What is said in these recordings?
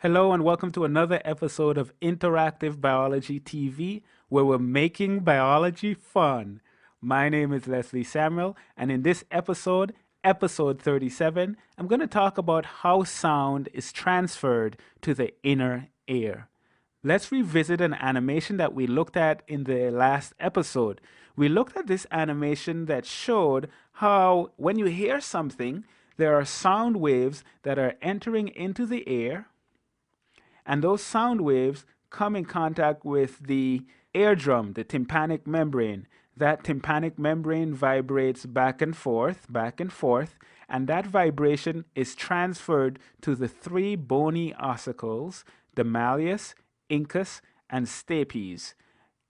Hello and welcome to another episode of Interactive Biology TV, where we're making biology fun. My name is Leslie Samuel, and in this episode, episode 37, I'm going to talk about how sound is transferred to the inner ear. Let's revisit an animation that we looked at in the last episode. We looked at this animation that showed how when you hear something, there are sound waves that are entering into the air, and those sound waves come in contact with the eardrum, the tympanic membrane. That tympanic membrane vibrates back and forth, and that vibration is transferred to the three bony ossicles, the malleus, incus, and stapes.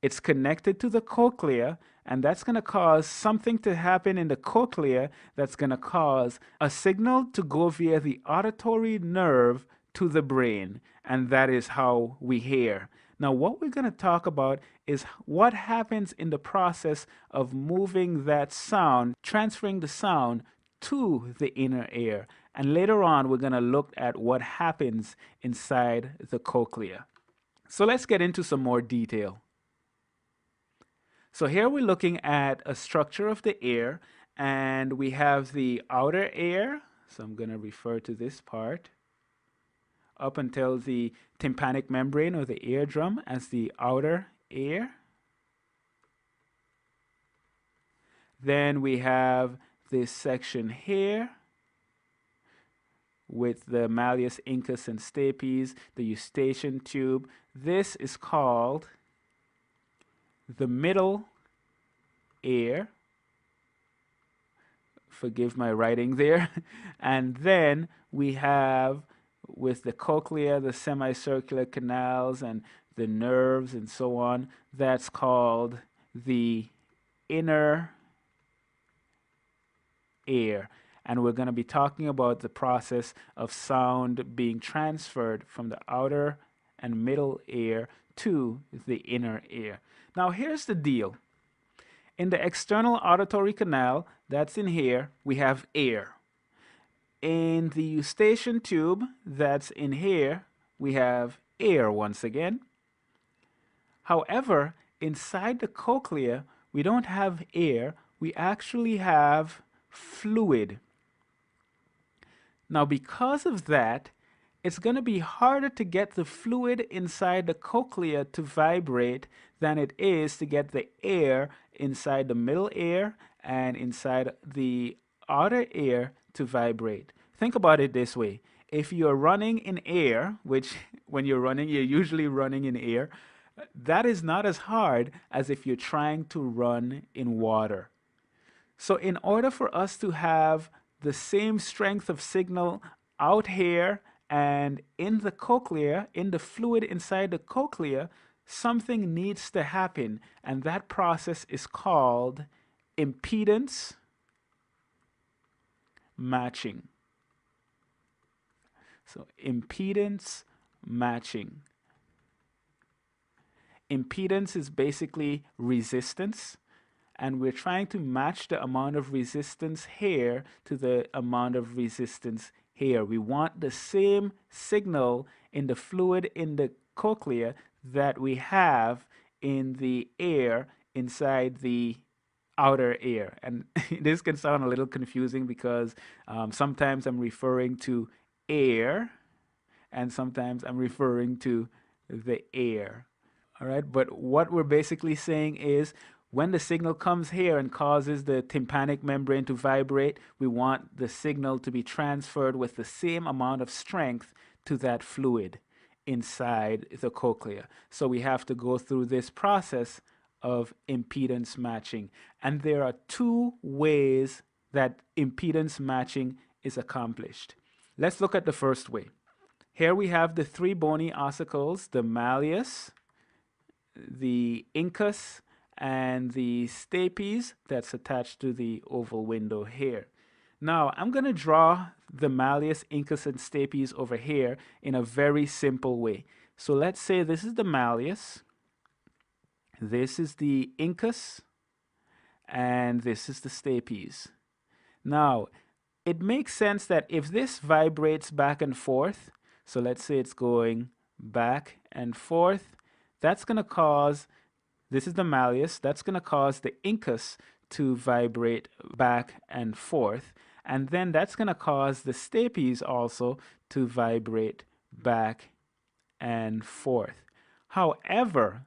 It's connected to the cochlea, and that's going to cause something to happen in the cochlea that's going to cause a signal to go via the auditory nerve to the brain, and that is how we hear. Now, what we're going to talk about is what happens in the process of moving that sound, transferring the sound to the inner ear. And later on, we're going to look at what happens inside the cochlea. So let's get into some more detail. So here we're looking at a structure of the ear, and we have the outer ear. So I'm going to refer to this part up until the tympanic membrane or the eardrum as the outer ear. Then we have this section here with the malleus, incus, and stapes, the eustachian tube. This is called the middle ear. Forgive my writing there. And then we have, with the cochlea, the semicircular canals, and the nerves, and so on, that's called the inner ear. And we're going to be talking about the process of sound being transferred from the outer and middle ear to the inner ear. Now, here's the deal. In the external auditory canal, that's in here, we have air. In the eustachian tube, that's in here, we have air once again. However, inside the cochlea, we don't have air, we actually have fluid. Now, because of that, it's going to be harder to get the fluid inside the cochlea to vibrate than it is to get the air inside the middle ear and inside the outer ear to vibrate. Think about it this way. If you're running in air, which when you're running, you're usually running in air, that is not as hard as if you're trying to run in water. So in order for us to have the same strength of signal out here and in the cochlea, in the fluid inside the cochlea, something needs to happen, and that process is called impedance matching. So impedance matching. Impedance is basically resistance, and we're trying to match the amount of resistance here to the amount of resistance here. We want the same signal in the fluid in the cochlea that we have in the air inside the outer ear. And this can sound a little confusing because sometimes I'm referring to air and sometimes I'm referring to the air. All right, but what we're basically saying is when the signal comes here and causes the tympanic membrane to vibrate, we want the signal to be transferred with the same amount of strength to that fluid inside the cochlea. So we have to go through this process of impedance matching. And there are two ways that impedance matching is accomplished. Let's look at the first way. Here we have the three bony ossicles, the malleus, the incus, and the stapes that's attached to the oval window here. Now, I'm going to draw the malleus, incus, and stapes over here in a very simple way. So let's say this is the malleus, this is the incus, and this is the stapes. Now, it makes sense that if this vibrates back and forth, So let's say it's going back and forth. That's going to cause, this is the malleus, that's going to cause the incus to vibrate back and forth. And then that's going to cause the stapes also to vibrate back and forth. However,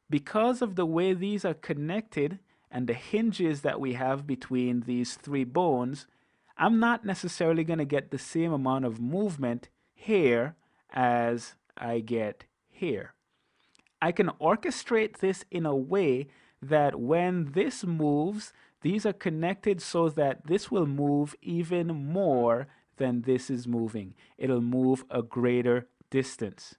because of the way these are connected and the hinges that we have between these three bones, I'm not necessarily going to get the same amount of movement here as I get here. I can orchestrate this in a way that when this moves, these are connected so that this will move even more than this is moving. It'll move a greater distance.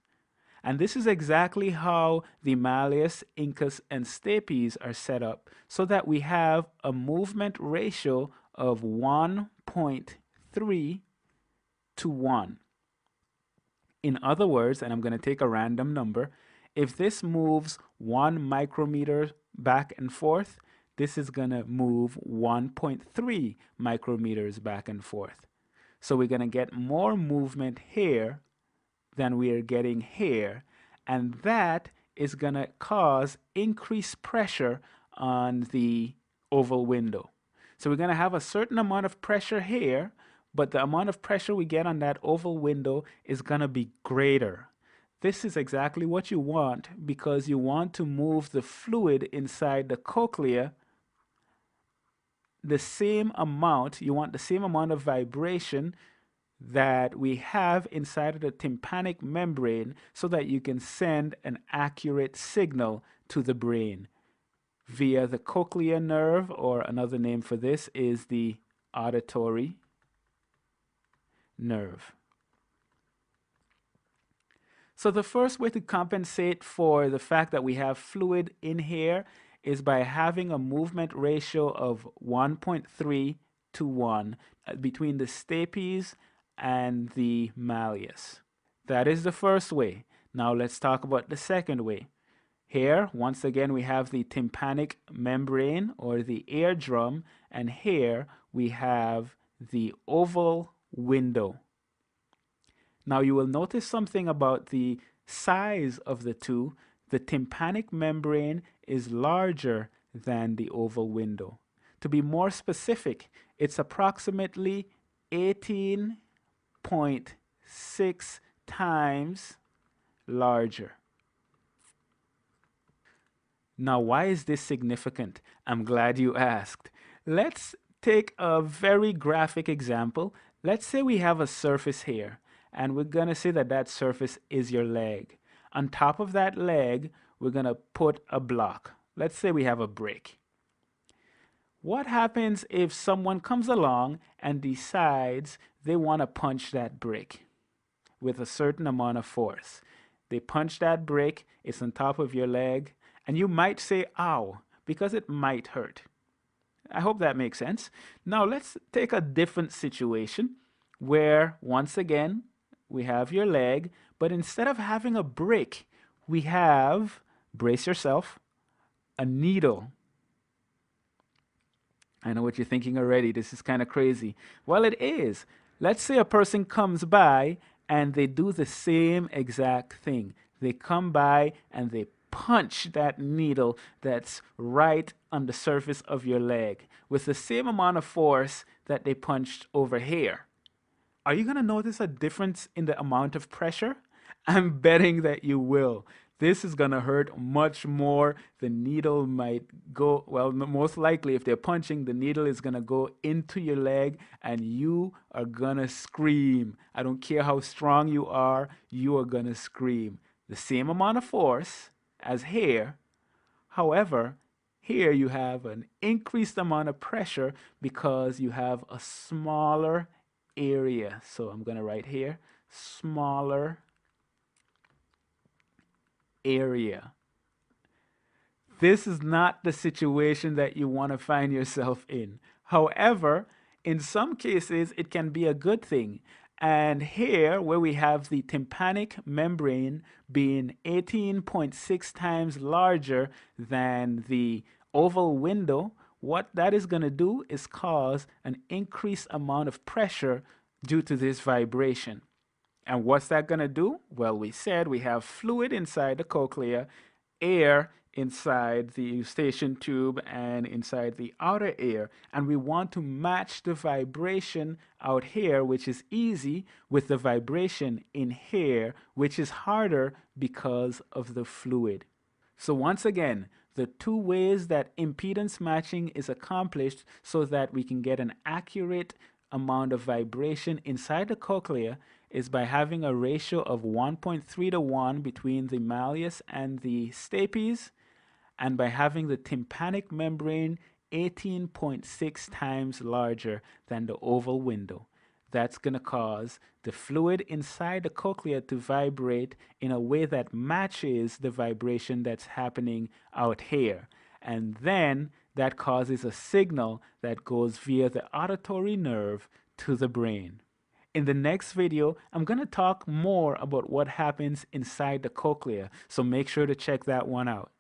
And this is exactly how the malleus, incus, and stapes are set up, so that we have a movement ratio of 1.3 to 1. In other words, and I'm going to take a random number, if this moves 1 micrometer back and forth, this is going to move 1.3 micrometers back and forth. So we're going to get more movement here than we are getting here, and that is going to cause increased pressure on the oval window. So we're going to have a certain amount of pressure here, but the amount of pressure we get on that oval window is going to be greater. This is exactly what you want, because you want to move the fluid inside the cochlea the same amount. You want the same amount of vibration that we have inside of the tympanic membrane, so that you can send an accurate signal to the brain via the cochlear nerve, or another name for this is the auditory nerve. So the first way to compensate for the fact that we have fluid in here is by having a movement ratio of 1.3 to 1 between the stapes and the malleus. That is the first way. Now let's talk about the second way. Here, once again, we have the tympanic membrane, or the eardrum, and here we have the oval window. Now you will notice something about the size of the two. The tympanic membrane is larger than the oval window. To be more specific, it's approximately 18.6 times larger. Now, why is this significant? I'm glad you asked. Let's take a very graphic example. Let's say we have a surface here, and we're going to say that that surface is your leg. On top of that leg, we're going to put a block. Let's say we have a brick. What happens if someone comes along and decides they want to punch that brick with a certain amount of force? They punch that brick, it's on top of your leg, and you might say, ow, because it might hurt. I hope that makes sense. Now let's take a different situation where, once again, we have your leg, but instead of having a brick, we have, brace yourself, a needle. I know what you're thinking already. This is kind of crazy. Well, it is. Let's say a person comes by and they do the same exact thing. They come by and they punch that needle that's right on the surface of your leg with the same amount of force that they punched over here. Are you going to notice a difference in the amount of pressure? I'm betting that you will. This is going to hurt much more. The needle might go, well, most likely if they're punching, the needle is going to go into your leg and you are going to scream. I don't care how strong you are going to scream. The same amount of force as here. However, here you have an increased amount of pressure because you have a smaller area. So I'm going to write here, smaller area. This is not the situation that you want to find yourself in. However, in some cases, it can be a good thing. And here, where we have the tympanic membrane being 18.6 times larger than the oval window, what that is going to do is cause an increased amount of pressure due to this vibration. And what's that going to do? Well, we said we have fluid inside the cochlea, air inside the eustachian tube and inside the outer ear, and we want to match the vibration out here, which is easy, with the vibration in here, which is harder because of the fluid. So once again, the two ways that impedance matching is accomplished so that we can get an accurate amount of vibration inside the cochlea is by having a ratio of 1.3 to 1 between the malleus and the stapes, and by having the tympanic membrane 18.6 times larger than the oval window. That's going to cause the fluid inside the cochlea to vibrate in a way that matches the vibration that's happening out here. And then that causes a signal that goes via the auditory nerve to the brain. In the next video, I'm going to talk more about what happens inside the cochlea, so make sure to check that one out.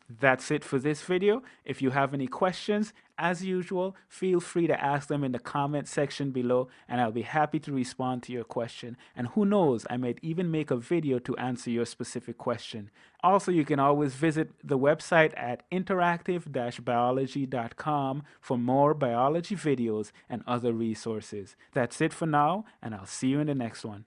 That's it for this video. If you have any questions, as usual, feel free to ask them in the comment section below, and I'll be happy to respond to your question. And who knows, I might even make a video to answer your specific question. Also, you can always visit the website at interactive-biology.com for more biology videos and other resources. That's it for now, and I'll see you in the next one.